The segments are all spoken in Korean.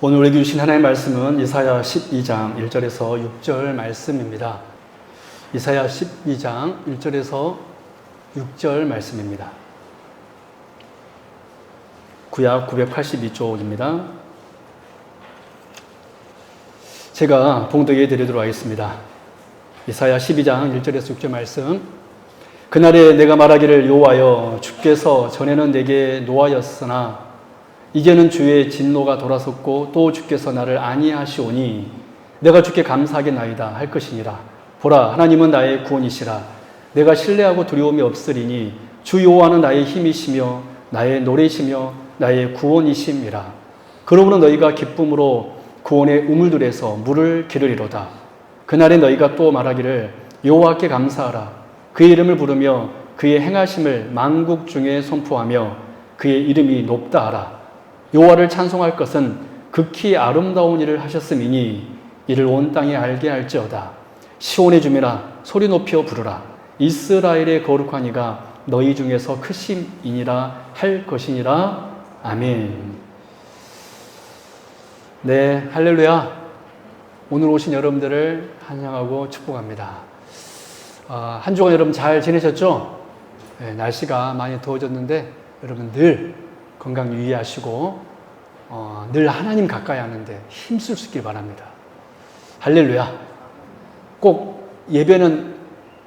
오늘 우리에게 주신 하나님의 말씀은 이사야 12장 1절에서 6절 말씀입니다. 이사야 12장 1절에서 6절 말씀입니다. 구약 982쪽입니다. 제가 봉독해 드리도록 하겠습니다. 이사야 12장 1절에서 6절 말씀. 그날에 내가 말하기를 여호와여 주께서 전에는 내게 노하였으나 이제는 주의 진노가 돌아섰고 또 주께서 나를 안위하시오니 내가 주께 감사하겠나이다 할 것이니라. 보라 하나님은 나의 구원이시라. 내가 신뢰하고 두려움이 없으리니 주 여호와는 나의 힘이시며 나의 노래시며 나의 구원이심이라. 그러므로 너희가 기쁨으로 구원의 우물들에서 물을 기르리로다. 그날에 너희가 또 말하기를 여호와께 감사하라. 그의 이름을 부르며 그의 행하심을 만국 중에 선포하며 그의 이름이 높다 하라. 여호와를 찬송할 것은 극히 아름다운 일을 하셨음이니 이를 온 땅에 알게 할지어다. 시온의 주민아 소리 높여 부르라. 이스라엘의 거룩한 이가 너희 중에서 크심이니라 할 것이니라. 아멘. 네, 할렐루야. 오늘 오신 여러분들을 환영하고 축복합니다. 한 주간 여러분 잘 지내셨죠? 네, 날씨가 많이 더워졌는데 여러분 늘 건강 유의하시고 늘 하나님 가까이 하는데 힘쓸 수 있길 바랍니다. 할렐루야. 꼭 예배는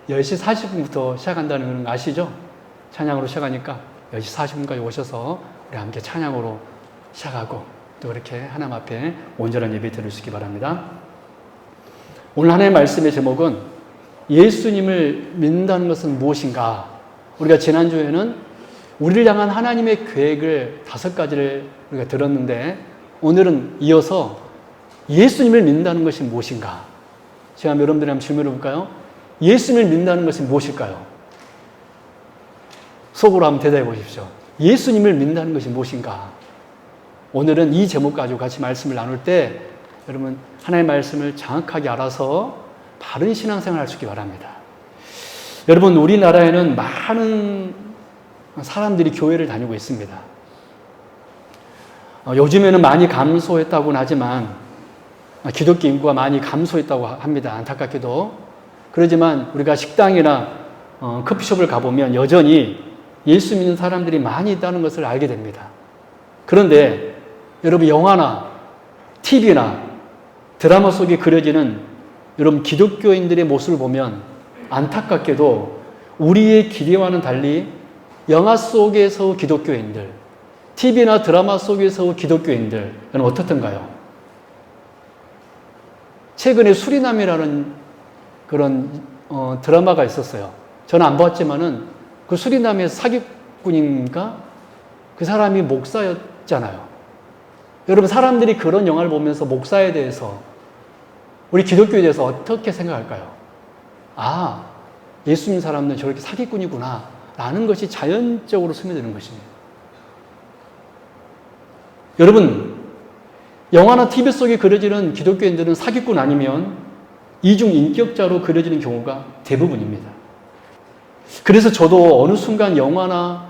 10시 40분부터 시작한다는 거 아시죠? 찬양으로 시작하니까 10시 40분까지 오셔서 우리 함께 찬양으로 시작하고 또 그렇게 하나님 앞에 온전한 예배 드릴 수 있기 바랍니다. 오늘 하나님의 말씀의 제목은 예수님을 믿는다는 것은 무엇인가? 우리가 지난주에는 우리를 향한 하나님의 계획을 5가지를 우리가 들었는데 오늘은 이어서 예수님을 믿는다는 것이 무엇인가? 제가 여러분들이 한번 질문해 볼까요? 예수님을 믿는다는 것이 무엇일까요? 속으로 한번 대답해 보십시오. 예수님을 믿는다는 것이 무엇인가? 오늘은 이 제목 가지고 같이 말씀을 나눌 때 여러분 하나님의 말씀을 정확하게 알아서 바른 신앙생활을 할 수 있기 바랍니다. 여러분 우리나라에는 많은 사람들이 교회를 다니고 있습니다. 요즘에는 많이 감소했다고는 하지만 기독교 인구가 많이 감소했다고 합니다. 안타깝게도. 그러지만 우리가 식당이나 커피숍을 가보면 여전히 예수 믿는 사람들이 많이 있다는 것을 알게 됩니다. 그런데 여러분 영화나 TV나 드라마 속에 그려지는 여러분 기독교인들의 모습을 보면 안타깝게도 우리의 기대와는 달리 영화 속에서 기독교인들, TV나 드라마 속에서 기독교인들, 여러분 어떻던가요? 최근에 수리남이라는 그런 드라마가 있었어요. 저는 안 봤지만은 그 수리남의 사기꾼인가? 그 사람이 목사였잖아요. 여러분 사람들이 그런 영화를 보면서 목사에 대해서 우리 기독교에 대해서 어떻게 생각할까요? 아, 예수 믿는 사람은 저렇게 사기꾼이구나 라는 것이 자연적으로 스며드는 것입니다. 여러분 영화나 TV 속에 그려지는 기독교인들은 사기꾼 아니면 이중인격자로 그려지는 경우가 대부분입니다. 그래서 저도 어느 순간 영화나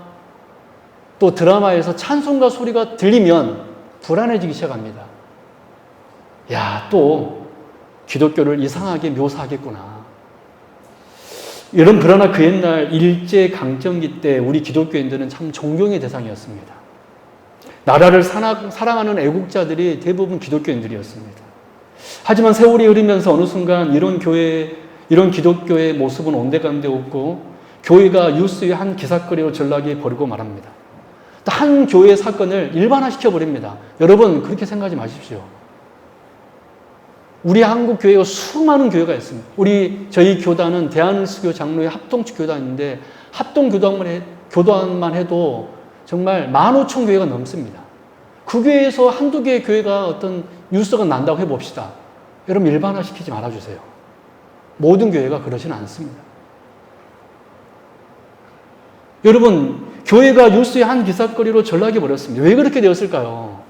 또 드라마에서 찬송가 소리가 들리면 불안해지기 시작합니다. 야, 또 기독교를 이상하게 묘사하겠구나. 여러분 그러나 그 옛날 일제강점기 때 우리 기독교인들은 참 존경의 대상이었습니다. 나라를 사랑하는 애국자들이 대부분 기독교인들이었습니다. 하지만 세월이 흐르면서 어느 순간 이런 기독교의 모습은 온데간데 없고 교회가 뉴스의 한 기사거리로 전락이 버리고 말합니다. 한 교회의 사건을 일반화시켜버립니다. 여러분 그렇게 생각하지 마십시오. 우리 한국 교회가 수많은 교회가 있습니다. 저희 교단은 대한수교 장로의 합동축 교단인데 합동교단만 해도 정말 15,000교회가 넘습니다. 그 교회에서 한두 개의 교회가 어떤 뉴스가 난다고 해봅시다. 여러분 일반화시키지 말아주세요. 모든 교회가 그러지는 않습니다. 여러분 교회가 뉴스의 한 기사거리로 전락이 버렸습니다. 왜 그렇게 되었을까요?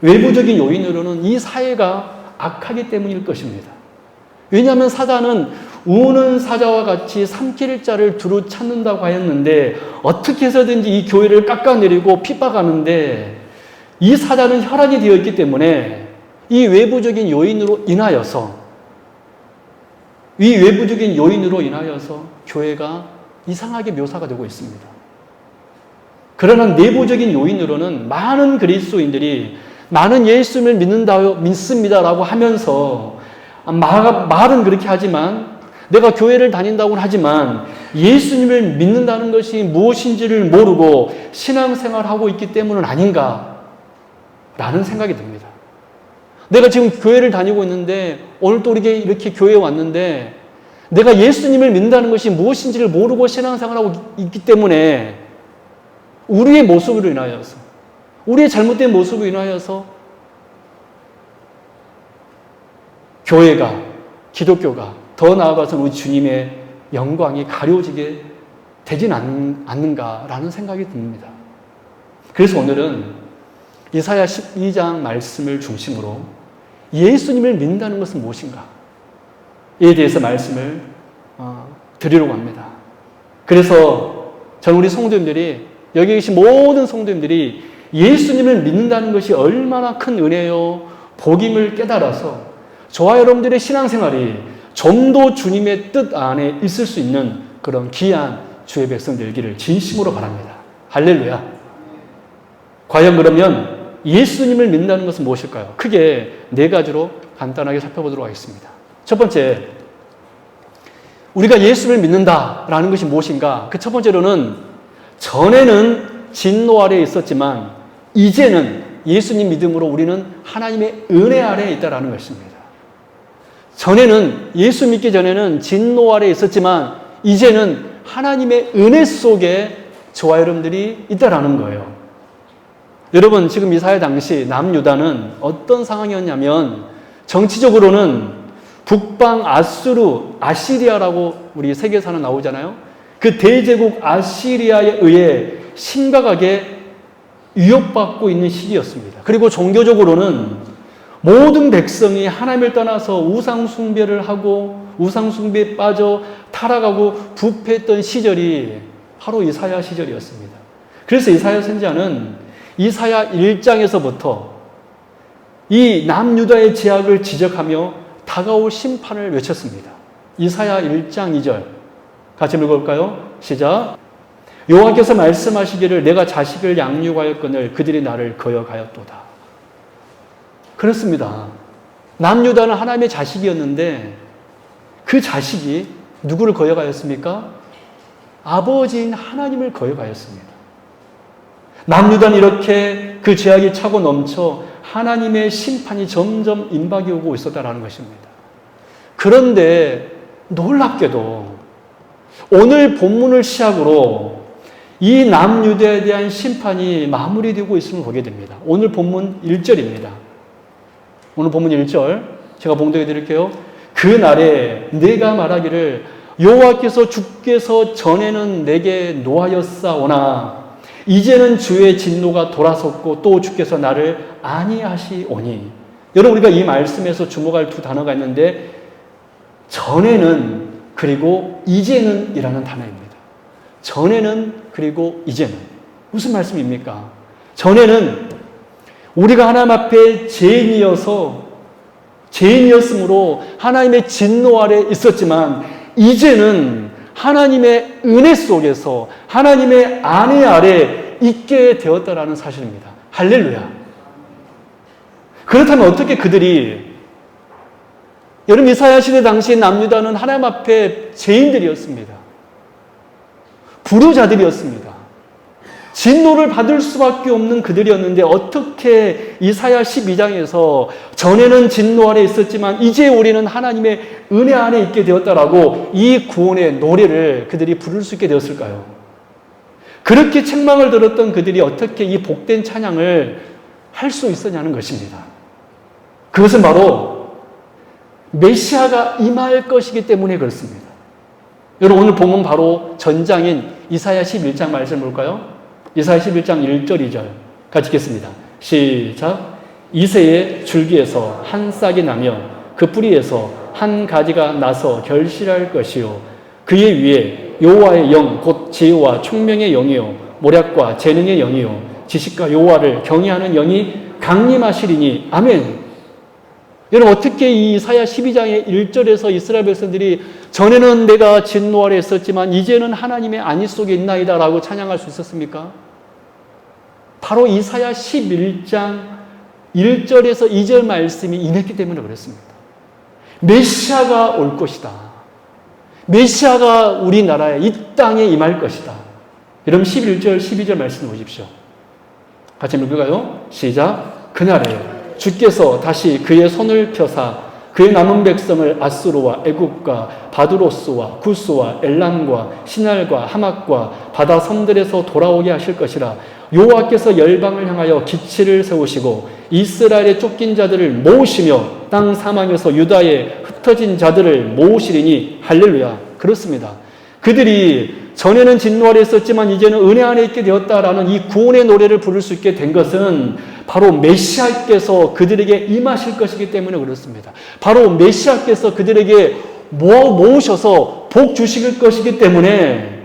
외부적인 요인으로는 이 사회가 악하기 때문일 것입니다. 왜냐하면 사단은 우는 사자와 같이 삼킬 자를 두루 찾는다고 하였는데 어떻게 해서든지 이 교회를 깎아내리고 핍박하는데 이 사자는 혈안이 되어 있기 때문에 이 외부적인 요인으로 인하여서 교회가 이상하게 묘사가 되고 있습니다. 그러나 내부적인 요인으로는 많은 그리스도인들이 나는 예수님을 믿습니다라고 하면서 말은 그렇게 하지만 내가 교회를 다닌다고는 하지만 예수님을 믿는다는 것이 무엇인지를 모르고 신앙생활하고 있기 때문은 아닌가라는 생각이 듭니다. 내가 지금 교회를 다니고 있는데 오늘 또 이렇게 교회에 왔는데 내가 예수님을 믿는다는 것이 무엇인지를 모르고 신앙생활하고 있기 때문에 우리의 모습으로 인하여서 우리의 잘못된 모습으로 인하여서 교회가 기독교가 더 나아가서 우리 주님의 영광이 가려지게 되진 않는가라는 생각이 듭니다. 그래서 오늘은 이사야 12장 말씀을 중심으로 예수님을 믿는다는 것은 무엇인가? 이에 대해서 말씀을 드리려고 합니다. 그래서 저는 우리 성도님들이 여기 계신 모든 성도님들이 예수님을 믿는다는 것이 얼마나 큰 은혜요 복임을 깨달아서 저와 여러분들의 신앙생활이 좀 더 주님의 뜻 안에 있을 수 있는 그런 귀한 주의 백성 되기를 진심으로 바랍니다. 할렐루야. 과연 그러면 예수님을 믿는다는 것은 무엇일까요? 크게 네 가지로 간단하게 살펴보도록 하겠습니다. 첫 번째, 우리가 예수를 믿는다라는 것이 무엇인가? 그 첫 번째로는 전에는 진노 아래에 있었지만 이제는 예수님 믿음으로 우리는 하나님의 은혜 아래에 있다라는 것입니다. 전에는 예수 믿기 전에는 진노 아래에 있었지만 이제는 하나님의 은혜 속에 저와 여러분들이 있다라는 거예요. 여러분 지금 이사야 당시 남유다는 어떤 상황이었냐면 정치적으로는 북방 아시리아라고 우리 세계사는 나오잖아요. 그 대제국 아시리아에 의해 심각하게 위협받고 있는 시기였습니다. 그리고 종교적으로는 모든 백성이 하나님을 떠나서 우상숭배를 하고 우상숭배에 빠져 타락하고 부패했던 시절이 바로 이사야 시절이었습니다. 그래서 이사야 선지자는 이사야 1장에서부터 이 남유다의 제약을 지적하며 다가올 심판을 외쳤습니다. 이사야 1장 2절 같이 읽어볼까요? 시작. 여호와께서 말씀하시기를 내가 자식을 양육하였거늘 그들이 나를 거역하였도다. 그렇습니다. 남유다는 하나님의 자식이었는데 그 자식이 누구를 거역하였습니까? 아버지인 하나님을 거역하였습니다. 남유다는 이렇게 그 죄악이 차고 넘쳐 하나님의 심판이 점점 임박이 오고 있었다는 것입니다. 그런데 놀랍게도 오늘 본문을 시작으로 이 남유다에 대한 심판이 마무리되고 있음을 보게 됩니다. 오늘 본문 1절입니다. 오늘 본문 1절 제가 봉독해 드릴게요. 그 날에 내가 말하기를 여호와께서 주께서 전에는 내게 노하였사오나 이제는 주의 진노가 돌아섰고 또 주께서 나를 아니하시오니. 여러분 우리가 이 말씀에서 주목할 두 단어가 있는데 전에는 그리고 이제는 이라는 단어입니다. 전에는 그리고 이제는. 무슨 말씀입니까? 전에는 우리가 하나님 앞에 죄인이었으므로 하나님의 진노 아래 있었지만 이제는 하나님의 은혜 속에서 하나님의 안위 아래 있게 되었다라는 사실입니다. 할렐루야. 그렇다면 어떻게 그들이 여러분 이사야 시대 당시 남유다는 하나님 앞에 죄인들이었습니다. 불효자들이었습니다. 진노를 받을 수밖에 없는 그들이었는데 어떻게 이사야 12장에서 전에는 진노 아래 있었지만 이제 우리는 하나님의 은혜 안에 있게 되었다라고 이 구원의 노래를 그들이 부를 수 있게 되었을까요? 그렇게 책망을 들었던 그들이 어떻게 이 복된 찬양을 할 수 있었냐는 것입니다. 그것은 바로 메시아가 임할 것이기 때문에 그렇습니다. 여러분 오늘 본문 바로 전장인 이사야 11장 말씀을 볼까요? 이사야 11장 1절 2절 같이 읽겠습니다. 시작. 이새의 줄기에서 한 싹이 나며 그 뿌리에서 한 가지가 나서 결실할 것이요 그의 위에 여호와의 영 곧 지혜와 총명의 영이요 모략과 재능의 영이요 지식과 여호와를 경외하는 영이 강림하시리니. 아멘. 여러분, 어떻게 이 이사야 12장의 1절에서 이스라엘 백성들이 전에는 내가 진노 아래 있었지만 이제는 하나님의 안위 속에 있나이다 라고 찬양할 수 있었습니까? 바로 이사야 11장 1절에서 2절 말씀이 임했기 때문에 그렇습니다. 메시아가 올 것이다. 메시아가 우리나라에 이 땅에 임할 것이다. 여러분 11절 12절 말씀 보십시오. 같이 읽을까요? 시작. 그날에 주께서 다시 그의 손을 펴사 그의 남은 백성을 아수르와 애굽과 바두로스와 구스와 엘람과 시날과 하맛과 바다 섬들에서 돌아오게 하실 것이라. 여호와께서 열방을 향하여 기치를 세우시고 이스라엘의 쫓긴 자들을 모으시며 땅 사방에서 유다의 흩어진 자들을 모으시리니. 할렐루야. 그렇습니다. 그들이 전에는 진노 아래 있었지만 이제는 은혜 안에 있게 되었다라는 이 구원의 노래를 부를 수 있게 된 것은 바로 메시아께서 그들에게 임하실 것이기 때문에 그렇습니다. 바로 메시아께서 그들에게 모으셔서 복 주실 것이기 때문에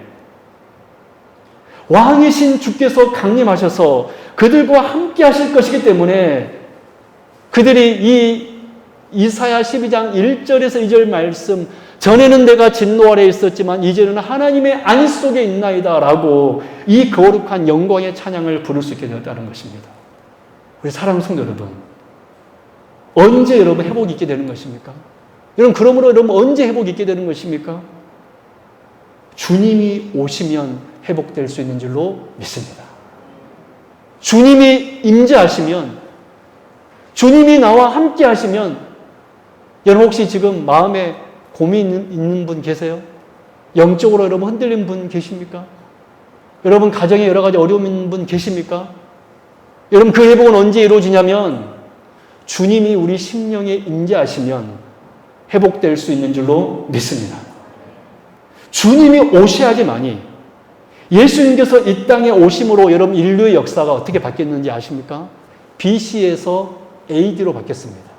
왕이신 주께서 강림하셔서 그들과 함께 하실 것이기 때문에 그들이 이 이사야 12장 1절에서 2절 말씀, 전에는 내가 진노 아래 있었지만 이제는 하나님의 안위 속에 있나이다 라고 이 거룩한 영광의 찬양을 부를 수 있게 되었다는 것입니다. 우리 사랑하는 성도 여러분, 언제 여러분 회복이 있게 되는 것입니까? 여러분, 그러므로 여러분 언제 회복이 있게 되는 것입니까? 주님이 오시면 회복될 수 있는 줄로 믿습니다. 주님이 임재하시면, 주님이 나와 함께 하시면, 여러분 혹시 지금 마음에 고민 있는 분 계세요? 영적으로 여러분 흔들린 분 계십니까? 여러분 가정에 여러 가지 어려움 있는 분 계십니까? 여러분 그 회복은 언제 이루어지냐면 주님이 우리 심령에 임재하시면 회복될 수 있는 줄로 믿습니다. 주님이 오셔야지만이, 예수님께서 이 땅에 오심으로 여러분 인류의 역사가 어떻게 바뀌었는지 아십니까? BC에서 AD로 바뀌었습니다.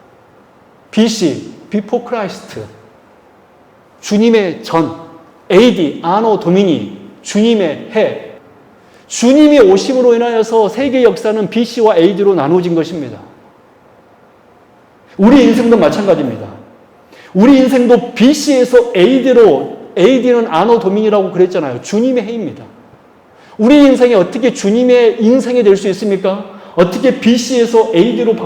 BC, Before Christ, 주님의 전, AD, 아노 도미니, 주님의 해. 주님이 오심으로 인하여서 세계 역사는 BC와 AD로 나누어진 것입니다. 우리 인생도 마찬가지입니다. 우리 인생도 BC에서 AD로, AD는 아노 도미니라고 그랬잖아요. 주님의 해입니다. 우리 인생이 어떻게 주님의 인생이 될 수 있습니까? 어떻게 BC에서 AD로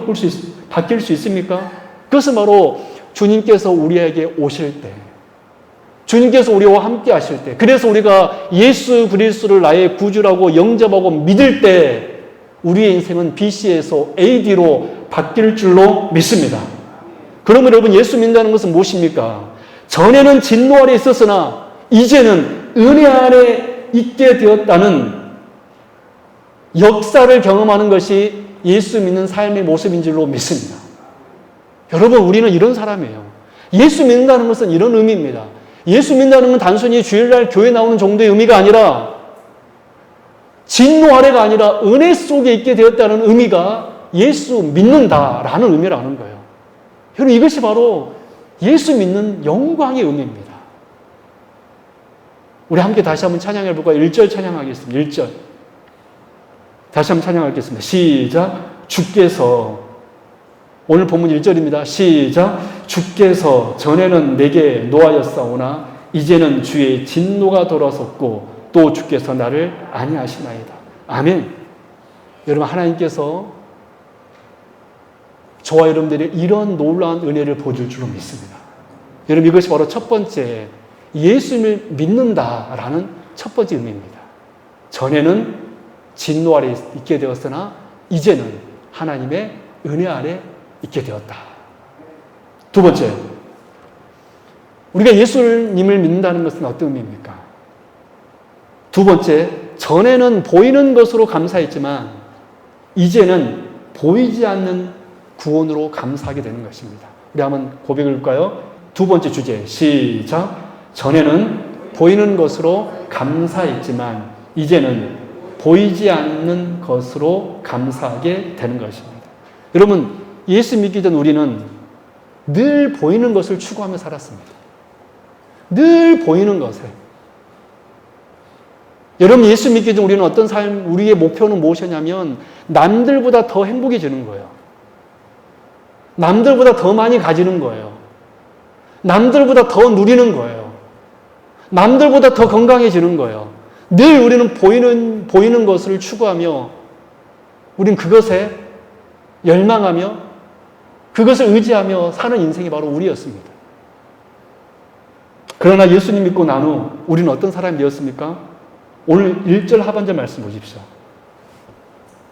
바뀔 수 있습니까? 그것은 바로 주님께서 우리에게 오실 때, 주님께서 우리와 함께 하실 때, 그래서 우리가 예수 그리스도를 나의 구주라고 영접하고 믿을 때 우리의 인생은 BC에서 AD로 바뀔 줄로 믿습니다. 그러면 여러분, 예수 믿는다는 것은 무엇입니까? 전에는 진노 아래 있었으나 이제는 은혜 안에 있게 되었다는 역사를 경험하는 것이 예수 믿는 삶의 모습인 줄로 믿습니다. 여러분, 우리는 이런 사람이에요. 예수 믿는다는 것은 이런 의미입니다. 예수 믿는다는 건 단순히 주일날 교회 나오는 정도의 의미가 아니라, 진노 아래가 아니라 은혜 속에 있게 되었다는 의미가 예수 믿는다라는 의미라는 거예요. 여러분, 이것이 바로 예수 믿는 영광의 의미입니다. 우리 함께 다시 한번 찬양해 볼까요? 1절 찬양하겠습니다. 1절. 다시 한번 찬양하겠습니다. 시작. 주께서, 오늘 본문 1절입니다. 시작. 주께서 전에는 내게 노하였사오나 이제는 주의 진노가 돌아섰고 또 주께서 나를 안위하시나이다. 아멘. 여러분, 하나님께서 저와 여러분들이 이런 놀라운 은혜를 보여줄 줄로 믿습니다. 여러분, 이것이 바로 첫 번째 예수님을 믿는다라는 첫 번째 의미입니다. 전에는 진노 아래 있게 되었으나 이제는 하나님의 은혜 아래 있게 되었다. 두 번째, 우리가 예수님을 믿는다는 것은 어떤 의미입니까? 두 번째, 전에는 보이는 것으로 감사했지만 이제는 보이지 않는 구원으로 감사하게 되는 것입니다. 우리 한번 고백을 볼까요? 두 번째 주제, 시작. 전에는 보이는 것으로 감사했지만 이제는 보이지 않는 것으로 감사하게 되는 것입니다. 여러분, 예수 믿기 전 우리는 늘 보이는 것을 추구하며 살았습니다. 늘 보이는 것에. 여러분, 예수 믿기 전 우리는 어떤 삶, 우리의 목표는 무엇이냐면 남들보다 더 행복해지는 거예요. 남들보다 더 많이 가지는 거예요. 남들보다 더 누리는 거예요. 남들보다 더 건강해지는 거예요. 늘 우리는 보이는 것을 추구하며 우린 그것에 열망하며 그것을 의지하며 사는 인생이 바로 우리였습니다. 그러나 예수님 믿고 난 후 우리는 어떤 사람이 되었습니까? 오늘 1절 하반절 말씀 보십시오.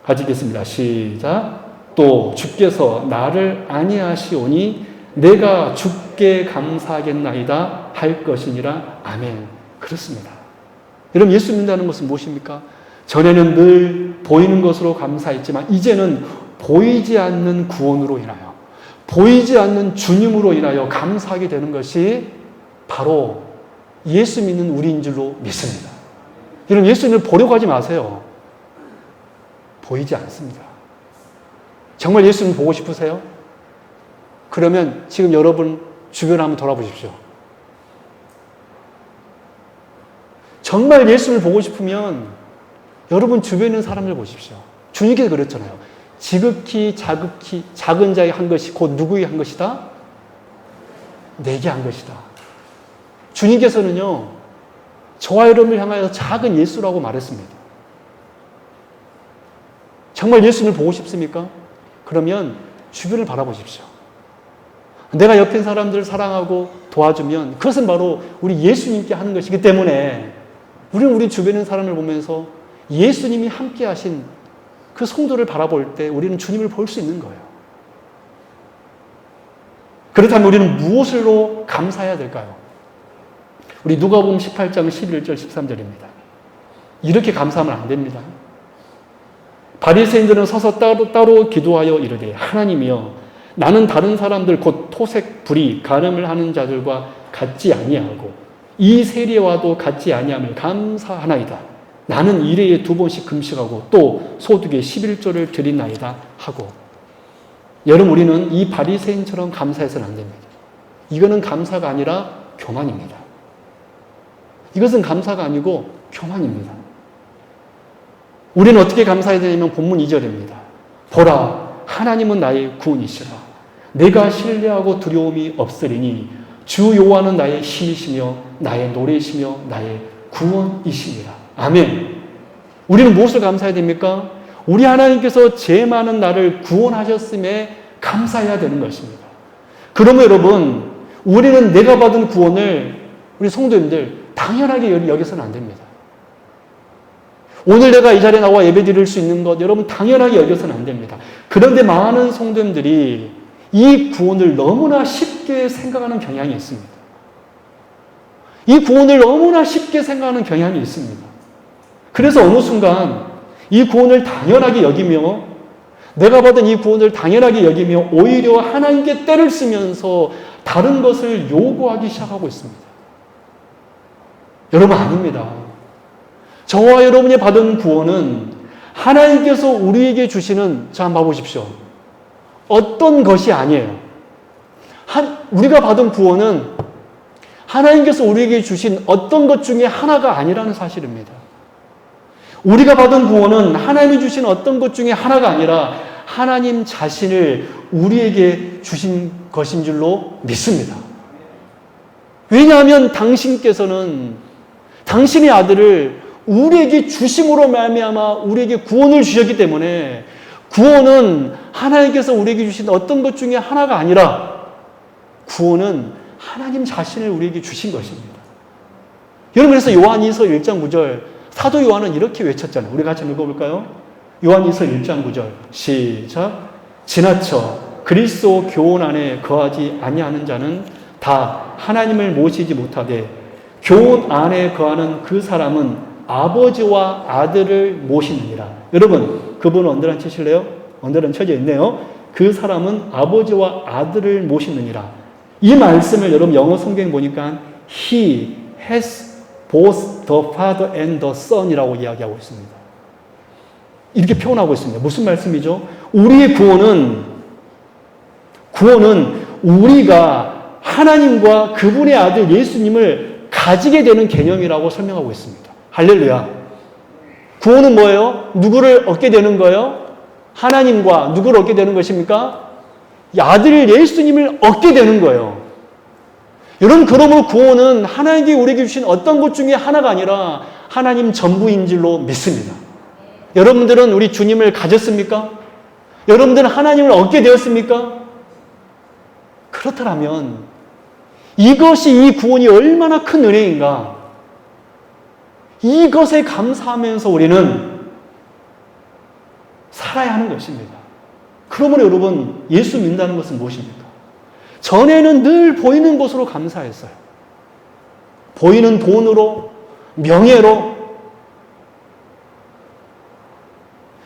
같이 읽겠습니다. 시작. 또 주께서 나를 아니하시오니 내가 주께 감사하겠나이다 할 것이니라. 아멘. 그렇습니다. 여러분, 예수 믿는다는 것은 무엇입니까? 전에는 늘 보이는 것으로 감사했지만 이제는 보이지 않는 구원으로 인하여, 보이지 않는 주님으로 인하여 감사하게 되는 것이 바로 예수 믿는 우리인 줄로 믿습니다. 여러분, 예수님을 보려고 하지 마세요. 보이지 않습니다. 정말 예수님 보고 싶으세요? 그러면 지금 여러분 주변 한번 돌아보십시오. 정말 예수님을 보고 싶으면 여러분 주변에 있는 사람을 보십시오. 주님께서 그랬잖아요. 지극히 작은 자의 한 것이 곧 누구의 한 것이다? 내게 한 것이다. 주님께서는요, 저와 여러분을 향하여 작은 예수라고 말했습니다. 정말 예수님을 보고 싶습니까? 그러면 주변을 바라보십시오. 내가 옆에 사람들을 사랑하고 도와주면 그것은 바로 우리 예수님께 하는 것이기 때문에 우리는 우리 주변에 있는 사람을 보면서 예수님이 함께 하신 그 성도를 바라볼 때 우리는 주님을 볼 수 있는 거예요. 그렇다면 우리는 무엇으로 감사해야 될까요? 우리 누가복음 18장 11절 13절입니다. 이렇게 감사하면 안 됩니다. 바리새인들은 서서 따로 기도하여 이르되 하나님이여 나는 다른 사람들 곧 토색, 불의, 간음을 하는 자들과 같지 아니하고 이 세례와도 같지 아니함을 감사하나이다. 나는 일회에 2번씩 금식하고 또 소득의 11조를 드리나이다 하고. 여러분, 우리는 이 바리새인처럼 감사해서는 안 됩니다. 이거는 감사가 아니라 교만입니다. 이것은 감사가 아니고 교만입니다. 우리는 어떻게 감사해야 되냐면 본문 2절입니다. 보라, 하나님은 나의 구원이시라. 내가 신뢰하고 두려움이 없으리니 주 여호와는 나의 힘이시며 나의 노래이시며 나의 구원이시니라. 아멘. 우리는 무엇을 감사해야 됩니까? 우리 하나님께서 죄 많은 나를 구원하셨음에 감사해야 되는 것입니다. 그러면 여러분, 우리는 내가 받은 구원을 우리 성도님들 당연하게 여겨서는 안 됩니다. 오늘 내가 이 자리에 나와 예배 드릴 수 있는 것 여러분 당연하게 여겨서는 안 됩니다. 그런데 많은 성도님들이 이 구원을 너무나 쉽게 생각하는 경향이 있습니다. 이 구원을 너무나 쉽게 생각하는 경향이 있습니다. 그래서 어느 순간 이 구원을 당연하게 여기며 내가 받은 이 구원을 당연하게 여기며 오히려 하나님께 때를 쓰면서 다른 것을 요구하기 시작하고 있습니다. 여러분, 아닙니다. 저와 여러분이 받은 구원은 하나님께서 우리에게 주시는, 자, 한번 봐보십시오. 어떤 것이 아니에요. 우리가 받은 구원은 하나님께서 우리에게 주신 어떤 것 중에 하나가 아니라는 사실입니다. 우리가 받은 구원은 하나님이 주신 어떤 것 중에 하나가 아니라 하나님 자신을 우리에게 주신 것인 줄로 믿습니다. 왜냐하면 당신께서는 당신의 아들을 우리에게 주심으로 말미암아 우리에게 구원을 주셨기 때문에 구원은 하나님께서 우리에게 주신 어떤 것 중에 하나가 아니라 구원은 하나님 자신을 우리에게 주신 것입니다. 여러분, 그래서 요한일서 1장 9절 사도 요한은 이렇게 외쳤잖아요. 우리 같이 읽어볼까요? 요한일서 1장 9절 시작. 지나쳐 그리스도 교훈 안에 거하지 아니하는 자는 다 하나님을 모시지 못하되 교훈 안에 거하는 그 사람은 아버지와 아들을 모시느니라. 여러분, 그분 언더라인 치실래요? 언더라인 쳐져 있네요. 그 사람은 아버지와 아들을 모시느니라. 이 말씀을 여러분 영어 성경 보니까 He has both the Father and the Son이라고 이야기하고 있습니다. 이렇게 표현하고 있습니다. 무슨 말씀이죠? 우리의 구원은 우리가 하나님과 그분의 아들 예수님을 가지게 되는 개념이라고 설명하고 있습니다. 할렐루야. 구원은 뭐예요? 누구를 얻게 되는 거예요? 하나님과 누구를 얻게 되는 것입니까? 아들 예수님을 얻게 되는 거예요. 여러분, 그러므로 구원은 하나님께 우리에게 주신 어떤 것 중에 하나가 아니라 하나님 전부인 줄로 믿습니다. 여러분들은 우리 주님을 가졌습니까? 여러분들은 하나님을 얻게 되었습니까? 그렇다면 이것이 이 구원이 얼마나 큰 은혜인가? 이것에 감사하면서 우리는 살아야 하는 것입니다. 그러므로 여러분, 예수 믿는다는 것은 무엇입니까? 전에는 늘 보이는 것으로 감사했어요. 보이는 돈으로, 명예로.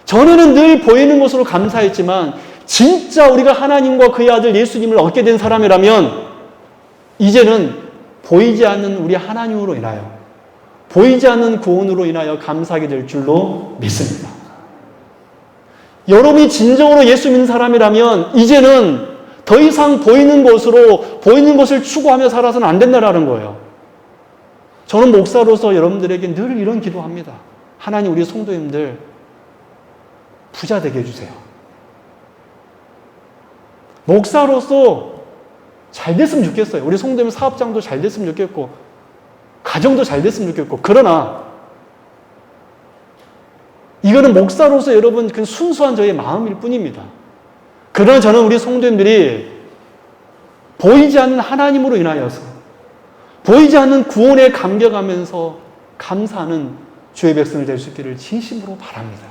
전에는 늘 보이는 것으로 감사했지만 진짜 우리가 하나님과 그의 아들 예수님을 얻게 된 사람이라면 이제는 보이지 않는 우리 하나님으로 인하여, 보이지 않는 구원으로 인하여 감사하게 될 줄로 믿습니다. 여러분이 진정으로 예수 믿는 사람이라면 이제는 더 이상 보이는 것으로, 보이는 것을 추구하며 살아서는 안 된다는 거예요. 저는 목사로서 여러분들에게 늘 이런 기도합니다. 하나님, 우리 성도님들 부자 되게 해주세요. 목사로서 잘 됐으면 좋겠어요. 우리 성도님 사업장도 잘 됐으면 좋겠고, 가정도 잘 됐으면 좋겠고, 그러나 이거는 목사로서 여러분 그 순수한 저의 마음일 뿐입니다. 그러나 저는 우리 성도님들이 보이지 않는 하나님으로 인하여서, 보이지 않는 구원에 감격하면서 감사하는 주의 백성을 될 수 있기를 진심으로 바랍니다.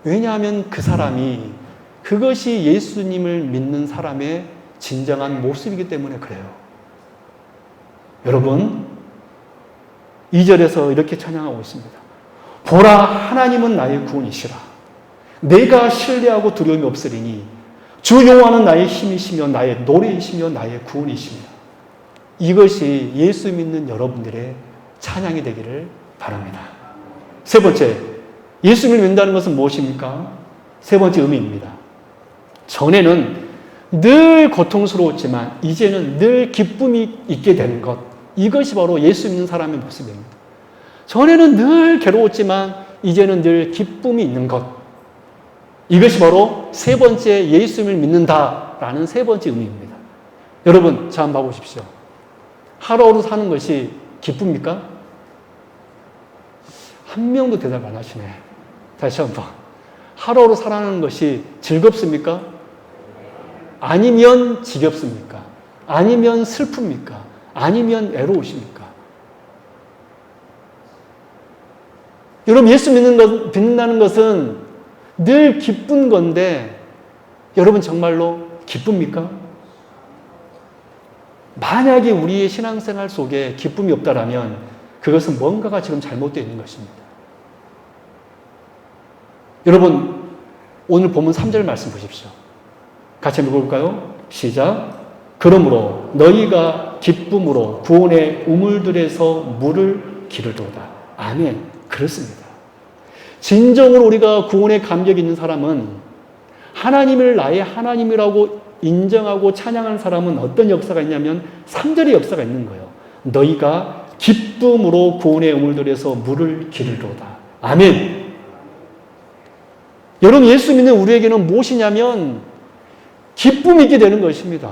왜냐하면 그 사람이, 그것이 예수님을 믿는 사람의 진정한 모습이기 때문에 그래요. 여러분, 2절에서 이렇게 찬양하고 있습니다. 보라, 하나님은 나의 구원이시라. 내가 신뢰하고 두려움이 없으리니 주 여호와는 나의 힘이시며 나의 노래이시며 나의 구원이시며. 이것이 예수 믿는 여러분들의 찬양이 되기를 바랍니다. 세 번째, 예수님을 믿는다는 것은 무엇입니까? 세 번째 의미입니다. 전에는 늘 고통스러웠지만 이제는 늘 기쁨이 있게 되는 것. 이것이 바로 예수 믿는 사람의 모습입니다. 전에는 늘 괴로웠지만 이제는 늘 기쁨이 있는 것. 이것이 바로 세 번째 예수님을 믿는다라는 세 번째 의미입니다. 여러분, 자 한번 봐보십시오. 하루하루 사는 것이 기쁩니까? 한 명도 대답 안 하시네. 다시 한번. 하루하루 살아가는 것이 즐겁습니까? 아니면 지겹습니까? 아니면 슬픕니까? 아니면 애로우십니까? 여러분, 예수 믿는다는 것은 늘 기쁜 건데 여러분 정말로 기쁩니까? 만약에 우리의 신앙생활 속에 기쁨이 없다라면 그것은 뭔가가 지금 잘못되어 있는 것입니다. 여러분, 오늘 본문 3절 말씀 보십시오. 같이 읽어볼까요? 시작. 그러므로 너희가 기쁨으로 구원의 우물들에서 물을 기르도다. 아멘. 그렇습니다. 진정으로 우리가 구원의 감격이 있는 사람은, 하나님을 나의 하나님이라고 인정하고 찬양한 사람은 어떤 역사가 있냐면 3절의 역사가 있는 거예요. 너희가 기쁨으로 구원의 우물들에서 물을 기르도다. 아멘. 여러분, 예수 믿는 우리에게는 무엇이냐면 기쁨이 있게 되는 것입니다.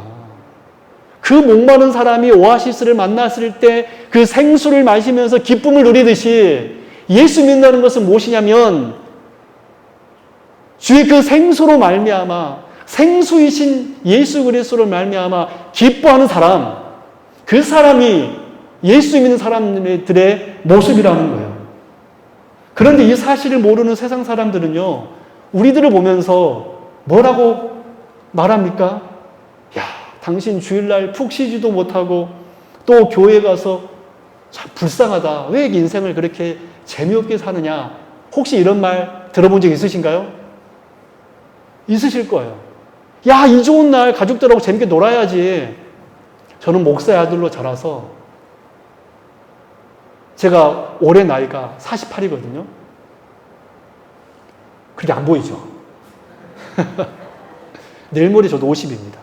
그 목마른 사람이 오아시스를 만났을 때 그 생수를 마시면서 기쁨을 누리듯이 예수 믿는다는 것은 무엇이냐면 주의 그 생수로 말미암아, 생수이신 예수 그리스도를 말미암아 기뻐하는 사람, 그 사람이 예수 믿는 사람들의 모습이라는 거예요. 그런데 이 사실을 모르는 세상 사람들은요, 우리들을 보면서 뭐라고 말합니까? 야, 당신 주일날 푹 쉬지도 못하고 또 교회 가서 참 불쌍하다. 왜 인생을 그렇게 재미없게 사느냐? 혹시 이런 말 들어본 적 있으신가요? 있으실 거예요. 야, 이 좋은 날 가족들하고 재밌게 놀아야지. 저는 목사의 아들로 자라서 제가 올해 나이가 48이거든요. 그렇게 안 보이죠? 내일 모레 저도 50입니다.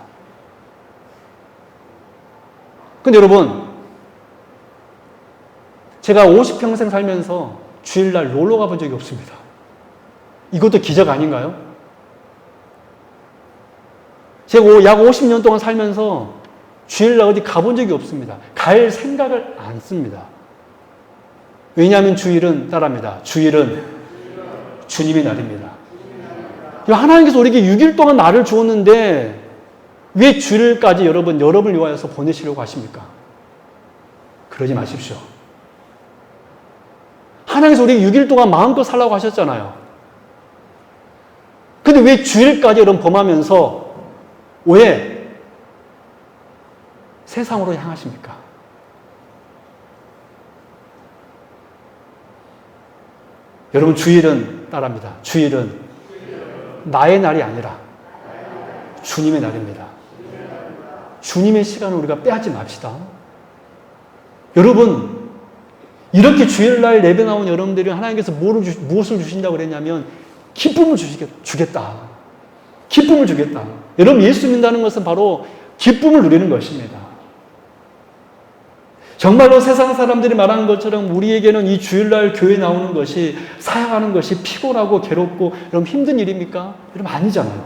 근데 여러분, 제가 50평생 살면서 주일날 놀러 가본 적이 없습니다. 이것도 기적 아닌가요? 제가 약 50년 동안 살면서 주일날 어디 가본 적이 없습니다. 갈 생각을 안 씁니다. 왜냐하면 주일은 따라합니다. 주일은 주님의 날입니다. 하나님께서 우리에게 6일 동안 날을 주었는데 왜 주일까지 여러분을 위하여서 보내시려고 하십니까? 그러지 마십시오. 하나님께서 우리에게 6일 동안 마음껏 살라고 하셨잖아요. 근데 왜 주일까지 여러분 범하면서 왜 세상으로 향하십니까? 여러분 주일은 따라합니다. 주일은 나의 날이 아니라 주님의 날입니다. 주님의 시간을 우리가 빼앗지 맙시다. 여러분 이렇게 주일날 예배 나온 여러분들이 하나님께서 무엇을 주신다고 그랬냐면 기쁨을 주겠다. 기쁨을 주겠다. 여러분 예수 믿는다는 것은 바로 기쁨을 누리는 것입니다. 정말로 세상 사람들이 말하는 것처럼 우리에게는 이 주일날 교회 나오는 것이 사역하는 것이 피곤하고 괴롭고 여러분 힘든 일입니까? 여러분 아니잖아요.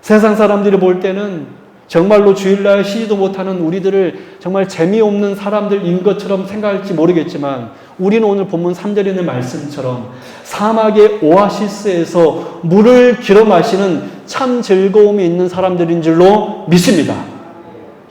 세상 사람들이 볼 때는 정말로 주일날 쉬지도 못하는 우리들을 정말 재미없는 사람들인 것처럼 생각할지 모르겠지만 우리는 오늘 본문 3절에 있는 말씀처럼 사막의 오아시스에서 물을 길어 마시는 참 즐거움이 있는 사람들인 줄로 믿습니다.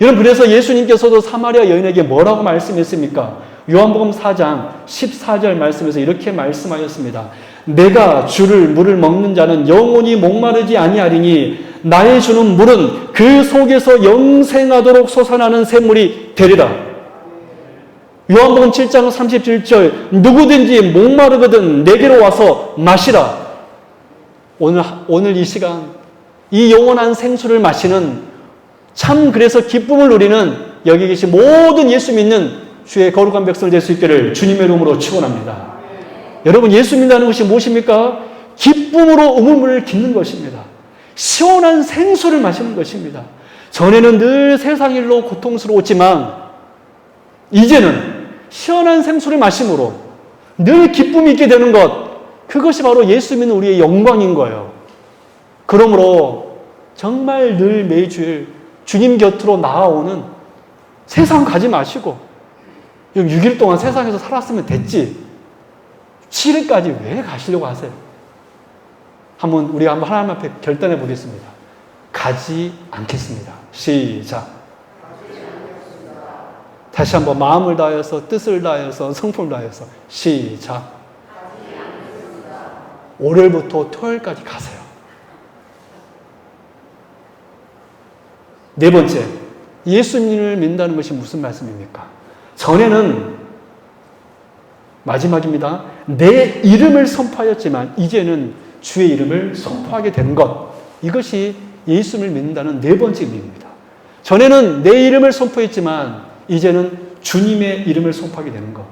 여러분 그래서 예수님께서도 사마리아 여인에게 뭐라고 말씀했습니까? 요한복음 4장 14절 말씀에서 이렇게 말씀하셨습니다. 내가 주를 물을 먹는 자는 영원히 목마르지 아니하리니 나의 주는 물은 그 속에서 영생하도록 솟아나는 샘물이 되리라. 요한복음 7장 37절 누구든지 목마르거든 내게로 와서 마시라. 오늘 이 시간 이 영원한 생수를 마시는 참 그래서 기쁨을 누리는 여기 계신 모든 예수 믿는 주의 거룩한 백성을 될 수 있기를 주님의 이름으로 축원합니다. 여러분 예수 믿는다는 것이 무엇입니까? 기쁨으로 우물물을 깃는 것입니다. 시원한 생수를 마시는 것입니다. 전에는 늘 세상 일로 고통스러웠지만 이제는 시원한 생수를 마심으로 늘 기쁨이 있게 되는 것, 그것이 바로 예수 믿는 우리의 영광인 거예요. 그러므로 정말 늘 매주일 주님 곁으로 나아오는 세상 가지 마시고 6일 동안 세상에서 살았으면 됐지 7일까지 왜 가시려고 하세요? 우리가 한번 하나님 앞에 결단해 보겠습니다. 가지 않겠습니다. 시작. 다시 한번 마음을 다해서 뜻을 다해서 성품을 다해서 시작. 월요일부터 토요일까지 가세요. 네 번째, 예수님을 믿는다는 것이 무슨 말씀입니까? 전에는 마지막입니다. 내 이름을 선포하였지만 이제는 주의 이름을 선포하게 되는 것. 이것이 예수님을 믿는다는 네 번째 의미입니다. 전에는 내 이름을 선포했지만 이제는 주님의 이름을 선포하게 되는 것.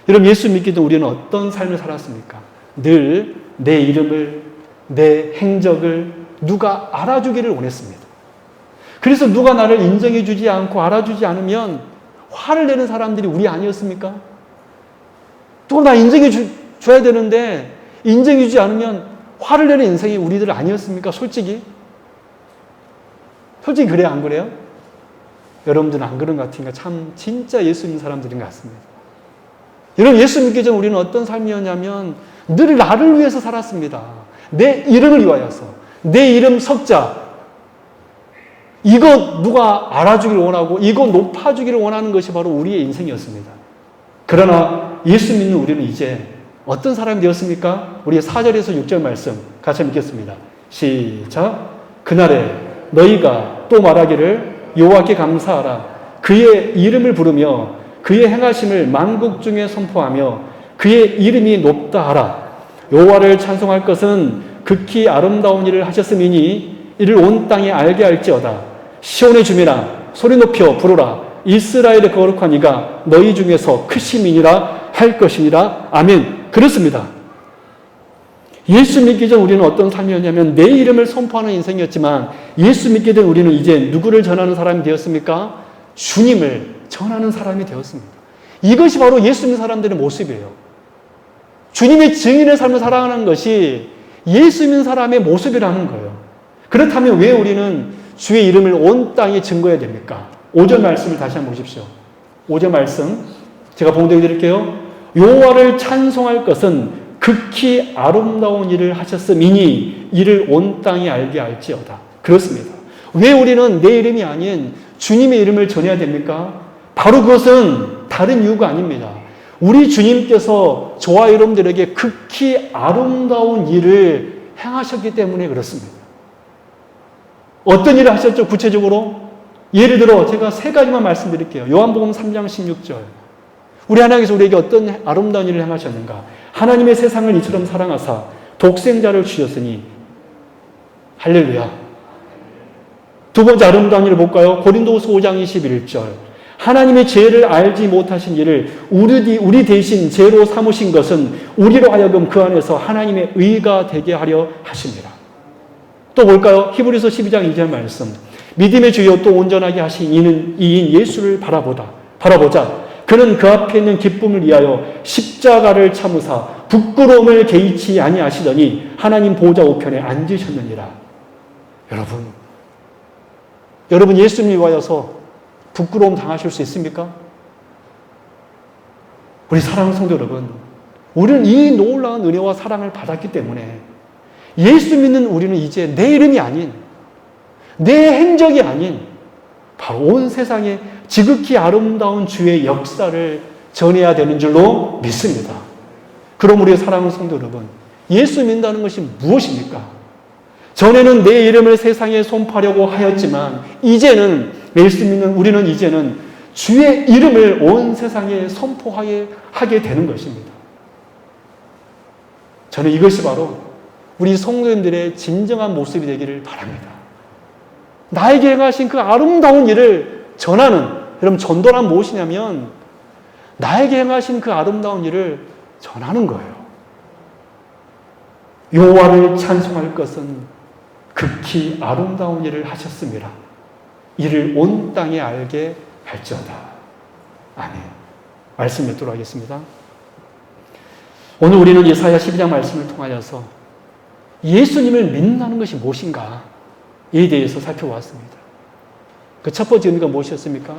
여러분 예수 믿기 전 우리는 어떤 삶을 살았습니까? 늘 내 이름을, 내 행적을 누가 알아주기를 원했습니다. 그래서 누가 나를 인정해 주지 않고 알아주지 않으면 화를 내는 사람들이 우리 아니었습니까? 또 나 인정해 줘야 되는데 인정해 주지 않으면 화를 내는 인생이 우리들 아니었습니까? 솔직히 그래요? 안 그래요? 여러분들은 안 그런 것 같으니까 참 진짜 예수 믿는 사람들인 것 같습니다. 여러분 예수 믿기 전 우리는 어떤 삶이었냐면 늘 나를 위해서 살았습니다. 내 이름을 위하여서 내 이름 석자 이거 누가 알아주기를 원하고 이거 높아주기를 원하는 것이 바로 우리의 인생이었습니다. 그러나 예수 믿는 우리는 이제 어떤 사람이 되었습니까? 우리의 4절에서 6절 말씀 같이 읽겠습니다. 시작. 그날에 너희가 또 말하기를 여호와께 감사하라. 그의 이름을 부르며 그의 행하심을 만국 중에 선포하며 그의 이름이 높다 하라. 여호와를 찬송할 것은 극히 아름다운 일을 하셨음이니 이를 온 땅에 알게 할지어다. 시온의 주민아 소리 높여 부르라. 이스라엘의 거룩한 이가 너희 중에서 크심이니라 할 것이니라. 아멘. 그렇습니다. 예수 믿기 전 우리는 어떤 삶이었냐면 내 이름을 선포하는 인생이었지만 예수 믿게 된 우리는 이제 누구를 전하는 사람이 되었습니까? 주님을 전하는 사람이 되었습니다. 이것이 바로 예수 믿는 사람들의 모습이에요. 주님의 증인의 삶을 살아가는 것이 예수 믿는 사람의 모습이라는 거예요. 그렇다면 왜 우리는 주의 이름을 온 땅에 증거해야 됩니까? 5절 말씀을 다시 한번 보십시오. 5절 말씀 제가 봉독해 드릴게요. 여호와를 찬송할 것은 극히 아름다운 일을 하셨음이니 이를 온 땅이 알게 할지어다. 그렇습니다. 왜 우리는 내 이름이 아닌 주님의 이름을 전해야 됩니까? 바로 그것은 다른 이유가 아닙니다. 우리 주님께서 저와 여러분들에게 극히 아름다운 일을 행하셨기 때문에 그렇습니다. 어떤 일을 하셨죠? 구체적으로? 예를 들어 제가 세 가지만 말씀드릴게요. 요한복음 3장 16절. 우리 하나님께서 우리에게 어떤 아름다운 일을 행하셨는가? 하나님의 세상을 이처럼 사랑하사 독생자를 주셨으니 할렐루야. 두 번째 아름다운 일을 볼까요? 고린도후서 5장 21절. 하나님의 죄를 알지 못하신 이를 우리 대신 죄로 삼으신 것은 우리로 하여금 그 안에서 하나님의 의가 되게 하려 하십니다. 또 볼까요? 히브리서 12장 2절 말씀. 믿음의 주여 또 온전하게 하신 이인 예수를 바라보자. 그는 그 앞에 있는 기쁨을 위하여 십자가를 참으사 부끄러움을 개의치 아니하시더니 하나님 보좌 우편에 앉으셨느니라. 여러분 예수님 위하여서 부끄러움 당하실 수 있습니까? 우리 사랑하는 성도 여러분, 우리는 이 놀라운 은혜와 사랑을 받았기 때문에 예수 믿는 우리는 이제 내 이름이 아닌, 내 행적이 아닌 바로 온 세상에 지극히 아름다운 주의 역사를 전해야 되는 줄로 믿습니다. 그럼 우리 사랑하는 성도 여러분, 예수 믿는다는 것이 무엇입니까? 전에는 내 이름을 세상에 선포하려고 하였지만 이제는 예수 믿는 우리는 이제는 주의 이름을 온 세상에 선포하게 되는 것입니다. 저는 이것이 바로 우리 성도님들의 진정한 모습이 되기를 바랍니다. 나에게 행하신 그 아름다운 일을 전하는, 여러분 전도란 무엇이냐면 나에게 행하신 그 아름다운 일을 전하는 거예요. 여호와를 찬송할 것은 극히 아름다운 일을 하셨습니다. 이를 온 땅에 알게 할지어다. 아멘. 말씀 맺도록 하겠습니다. 오늘 우리는 예사야 12장 말씀을 통하여서 예수님을 믿는다는 것이 무엇인가에 대해서 살펴보았습니다. 그 첫 번째 의미가 무엇이었습니까?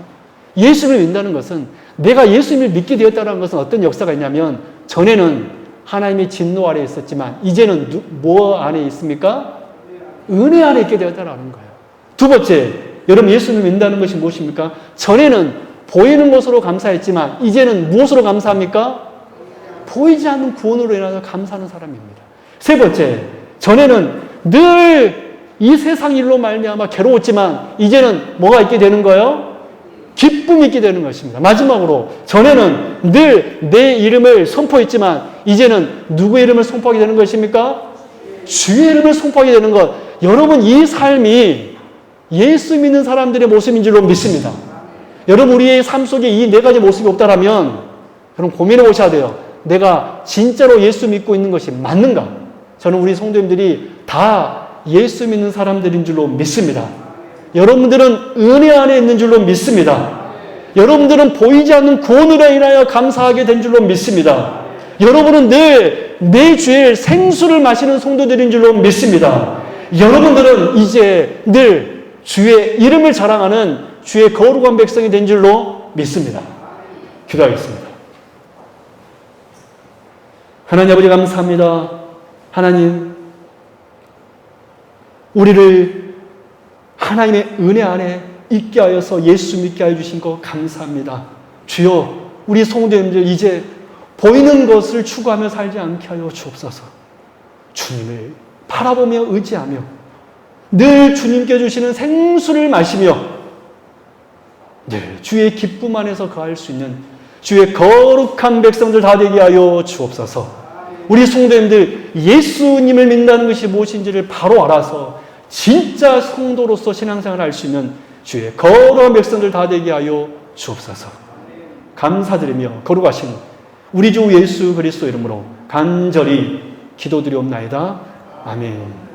예수님을 믿는다는 것은, 내가 예수님을 믿게 되었다는 것은 어떤 역사가 있냐면, 전에는 하나님의 진노 아래에 있었지만 이제는 뭐 안에 있습니까? 은혜 안에 있게 되었다는 거예요. 두 번째, 여러분 예수님을 믿는다는 것이 무엇입니까? 전에는 보이는 것으로 감사했지만 이제는 무엇으로 감사합니까? 보이지 않는 구원으로 인해서 감사하는 사람입니다. 세 번째, 전에는 늘 이 세상 일로 말미암아 괴로웠지만 이제는 뭐가 있게 되는 거예요? 기쁨이 있게 되는 것입니다. 마지막으로, 전에는 늘 내 이름을 선포했지만 이제는 누구의 이름을 선포하게 되는 것입니까? 주의 이름을 선포하게 되는 것. 여러분 이 삶이 예수 믿는 사람들의 모습인 줄로 믿습니다. 여러분 우리의 삶 속에 이 네 가지 모습이 없다면 여러분 고민해 보셔야 돼요. 내가 진짜로 예수 믿고 있는 것이 맞는가? 저는 우리 성도님들이 다 예수 믿는 사람들인 줄로 믿습니다. 여러분들은 은혜 안에 있는 줄로 믿습니다. 여러분들은 보이지 않는 구원으로 인하여 감사하게 된 줄로 믿습니다. 여러분은 늘 내 주의 생수를 마시는 성도들인 줄로 믿습니다. 여러분들은 이제 늘 주의 이름을 자랑하는 주의 거룩한 백성이 된 줄로 믿습니다. 기도하겠습니다. 하나님 아버지 감사합니다. 하나님, 우리를 하나님의 은혜 안에 있게 하여서 예수 믿게 해주신 것 감사합니다. 주여, 우리 성도님들 이제 보이는 것을 추구하며 살지 않게 하여 주옵소서. 주님을 바라보며 의지하며 늘 주님께 주시는 생수를 마시며 늘 주의 기쁨 안에서 거할 수 있는 주의 거룩한 백성들 다 되게 하여 주옵소서. 우리 성도님들 예수님을 믿는다는 것이 무엇인지를 바로 알아서 진짜 성도로서 신앙생활을 할 수 있는 주의 거룩한 백성들 다 되게 하여 주옵소서. 감사드리며 거룩하신 우리 주 예수 그리스도 이름으로 간절히 기도드리옵나이다. 아멘.